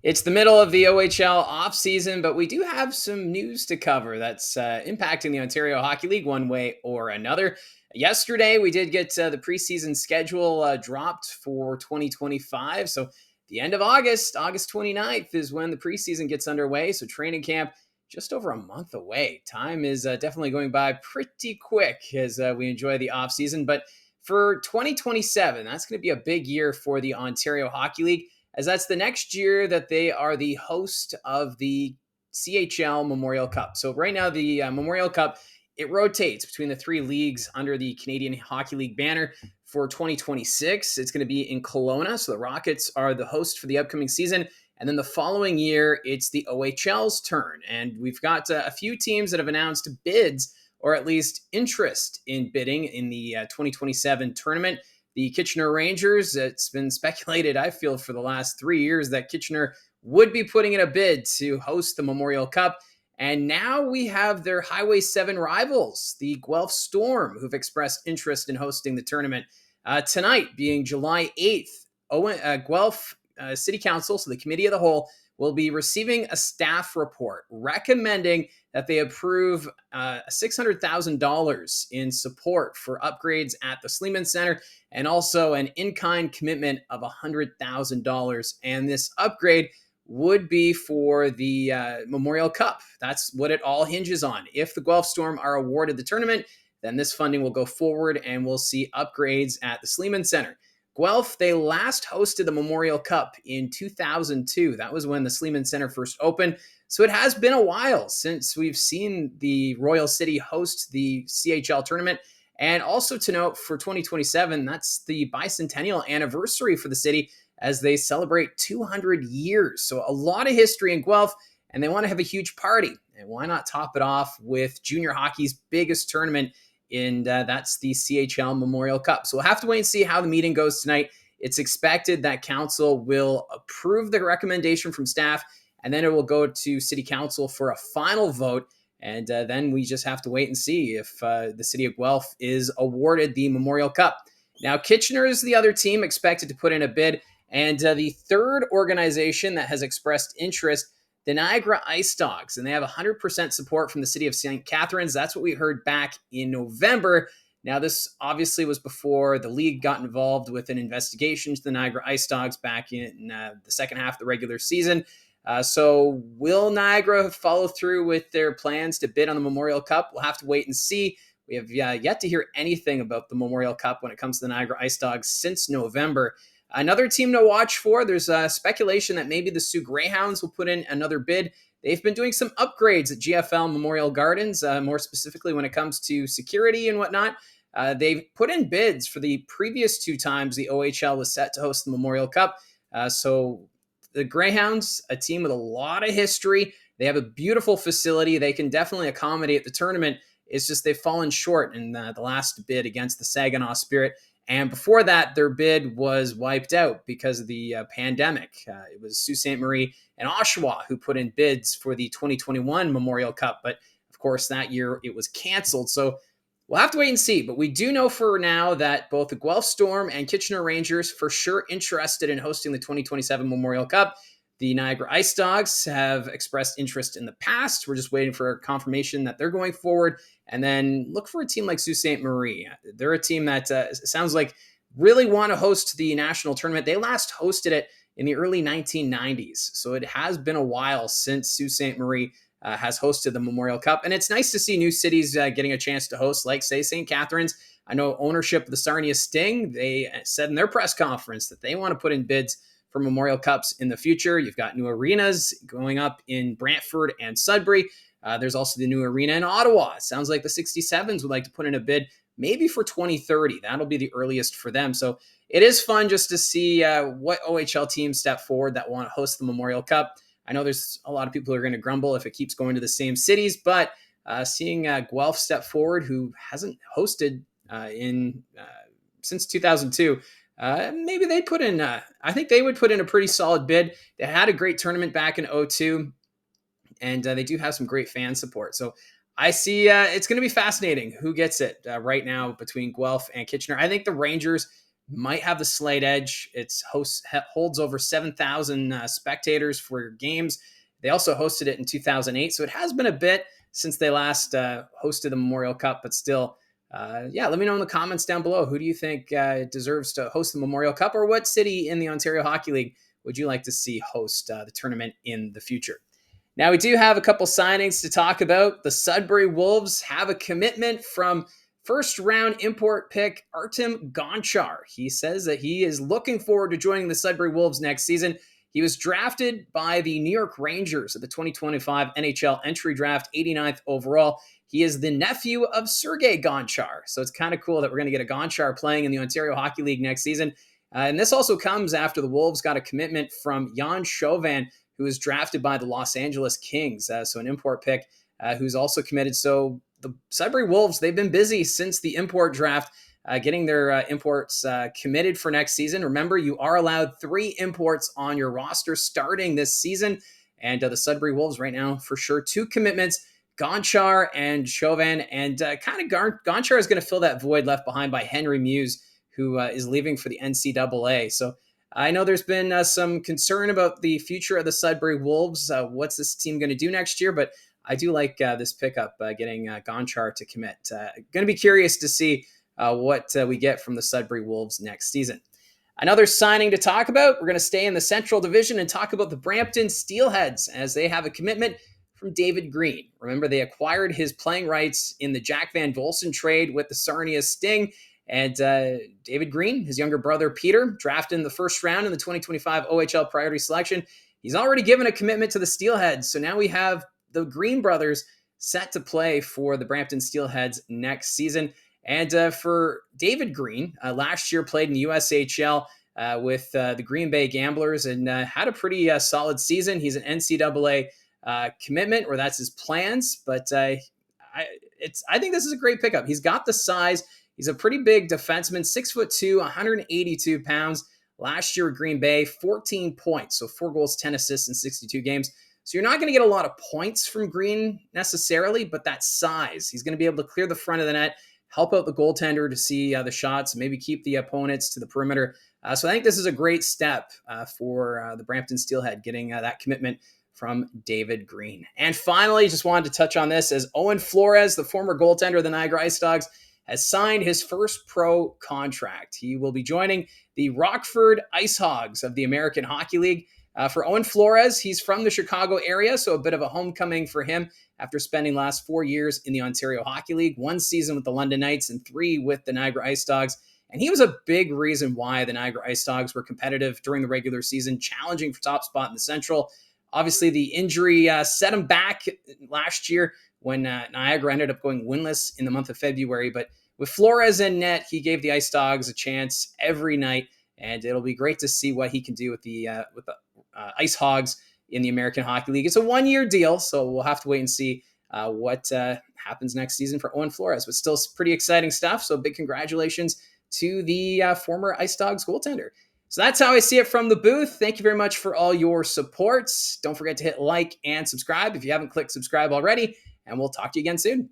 It's the middle of the OHL offseason, but we do have some news to cover that's impacting the Ontario Hockey League one way or another. Yesterday, we did get the preseason schedule dropped for 2025. So the end of August 29th, is when the preseason gets underway. So training camp just over a month away. Time is definitely going by pretty quick as we enjoy the offseason. But for 2027, that's going to be a big year for the Ontario Hockey League, as that's the next year that they are the host of the CHL Memorial Cup. So right now, the Memorial Cup, it rotates between the three leagues under the Canadian Hockey League banner. For 2026, it's going to be in Kelowna. So the Rockets are the host for the upcoming season. And then the following year, it's the OHL's turn. And we've got a few teams that have announced bids, or at least interest in bidding in the 2027 tournament. The Kitchener Rangers, it's been speculated, I feel, for the last 3 years that Kitchener would be putting in a bid to host the Memorial Cup. And now we have their Highway 7 rivals, the Guelph Storm, who've expressed interest in hosting the tournament. Tonight, being July 8th, Guelph City Council, so the Committee of the Whole, will be receiving a staff report recommending that they approve $600,000 in support for upgrades at the Sleeman Center, and also an in-kind commitment of $100,000. And this upgrade would be for the Memorial Cup. That's what it all hinges on. If the Guelph Storm are awarded the tournament, then this funding will go forward and we'll see upgrades at the Sleeman Center. Guelph, they last hosted the Memorial Cup in 2002. That was when the Sleeman Center first opened. So it has been a while since we've seen the Royal City host the CHL tournament. And also to note, for 2027, that's the bicentennial anniversary for the city as they celebrate 200 years. So a lot of history in Guelph, and they want to have a huge party. And why not top it off with junior hockey's biggest tournament, and that's the CHL Memorial Cup. So we'll have to wait and see how the meeting goes tonight. It's expected that council will approve the recommendation from staff, and then it will go to city council for a final vote. And then we just have to wait and see if the city of Guelph is awarded the Memorial Cup. Now, Kitchener is the other team expected to put in a bid. And the third organization that has expressed interest, the Niagara IceDogs, and they have 100% support from the city of St. Catharines. That's what we heard back in November. Now, this obviously was before the league got involved with an investigation to the Niagara IceDogs back in the second half of the regular season. So will Niagara follow through with their plans to bid on the Memorial Cup? We'll have to wait and see. We have yet to hear anything about the Memorial Cup when it comes to the Niagara IceDogs since November. Another team to watch for, there's speculation that maybe the Sioux Greyhounds will put in another bid. They've been doing some upgrades at GFL Memorial Gardens, more specifically when it comes to security and whatnot. They've put in bids for the previous two times the OHL was set to host the Memorial Cup. So the Greyhounds, a team with a lot of history. They have a beautiful facility. They can definitely accommodate the tournament. It's just they've fallen short in the last bid against the Saginaw Spirit. And before that, their bid was wiped out because of the pandemic. It was Sault Ste. Marie and Oshawa who put in bids for the 2021 Memorial Cup. But of course, that year it was canceled. So we'll have to wait and see. But we do know for now that both the Guelph Storm and Kitchener Rangers for sure interested in hosting the 2027 Memorial Cup. The Niagara IceDogs have expressed interest in the past. We're just waiting for confirmation that they're going forward. And then look for a team like Sault Ste. Marie. They're a team that sounds like really want to host the national tournament. They last hosted it in the early 1990s. So it has been a while since Sault Ste. Marie has hosted the Memorial Cup. And it's nice to see new cities getting a chance to host, like, say, St. Catharines. I know ownership of the Sarnia Sting, they said in their press conference that they want to put in bids for Memorial Cups in the future. You've got new arenas going up in Brantford and Sudbury. There's also the new arena in Ottawa. It sounds like the 67s would like to put in a bid maybe for 2030. That'll be the earliest for them. So it is fun just to see what OHL teams step forward that want to host the Memorial Cup. I know there's a lot of people who are going to grumble if it keeps going to the same cities, but seeing Guelph step forward, who hasn't hosted since 2002, maybe they put in, I think they would put in a pretty solid bid. They had a great tournament back in 2002, and they do have some great fan support. So I see it's going to be fascinating who gets it right now between Guelph and Kitchener. I think the Rangers might have the slight edge. It's holds over 7,000 spectators for games. They also hosted it in 2008, so it has been a bit since they last hosted the Memorial Cup, but still, yeah, let me know in the comments down below. Who do you think deserves to host the Memorial Cup, or what city in the Ontario Hockey League would you like to see host the tournament in the future? Now, we do have a couple signings to talk about. The Sudbury Wolves have a commitment from first round import pick Artem Gonchar. He says that he is looking forward to joining the Sudbury Wolves next season. He was drafted by the New York Rangers at the 2025 NHL entry draft, 89th overall. He is the nephew of Sergei Gonchar. So it's kind of cool that we're going to get a Gonchar playing in the Ontario Hockey League next season. And this also comes after the Wolves got a commitment from Jan Chauvin, who was drafted by the Los Angeles Kings. So an import pick who's also committed. So the Sudbury Wolves, they've been busy since the import draft, getting their imports committed for next season. Remember, you are allowed 3 imports on your roster starting this season. And the Sudbury Wolves right now, for sure, 2 commitments, Gonchar and Chauvin. And Gonchar is going to fill that void left behind by Henry Muse, who is leaving for the NCAA. So I know there's been some concern about the future of the Sudbury Wolves. What's this team going to do next year? But I do like this pickup, getting Gonchar to commit. Going to be curious to see what we get from the Sudbury Wolves next season. Another signing to talk about, we're going to stay in the Central Division and talk about the Brampton Steelheads, as they have a commitment from David Green. Remember, they acquired his playing rights in the Jack Van Volsen trade with the Sarnia Sting. And David Green, his younger brother Peter, drafted in the first round in the 2025 OHL priority selection. He's already given a commitment to the Steelheads. So now we have the Green brothers set to play for the Brampton Steelheads next season. And for David Green, last year played in the USHL with the Green Bay Gamblers and had a pretty solid season. He's an NCAA commitment, or that's his plans. But I think this is a great pickup. He's got the size. He's a pretty big defenseman, 6'2", 182 pounds. Last year at Green Bay, 14 points. So 4 goals, 10 assists in 62 games. So you're not going to get a lot of points from Green necessarily, but that size. He's going to be able to clear the front of the net, help out the goaltender to see the shots, maybe keep the opponents to the perimeter. So I think this is a great step for the Brampton Steelhead, getting that commitment from David Green. And finally, just wanted to touch on this, as Owen Flores, the former goaltender of the Niagara IceDogs, has signed his first pro contract. He will be joining the Rockford IceHogs of the American Hockey League. For Owen Flores, he's from the Chicago area, so a bit of a homecoming for him after spending last 4 years in the Ontario Hockey League, 1 season with the London Knights and 3 with the Niagara IceDogs. And he was a big reason why the Niagara IceDogs were competitive during the regular season, challenging for top spot in the Central. Obviously, the injury set him back last year when Niagara ended up going winless in the month of February. But with Flores in net, he gave the IceDogs a chance every night, and it'll be great to see what he can do with the IceHogs in the American Hockey League. It's a 1-year deal, so we'll have to wait and see what happens next season for Owen Flores. But still pretty exciting stuff, so big congratulations to the former IceDogs goaltender. So that's how I see it from the booth. Thank you very much for all your support. Don't forget to hit like and subscribe if you haven't clicked subscribe already, and we'll talk to you again soon.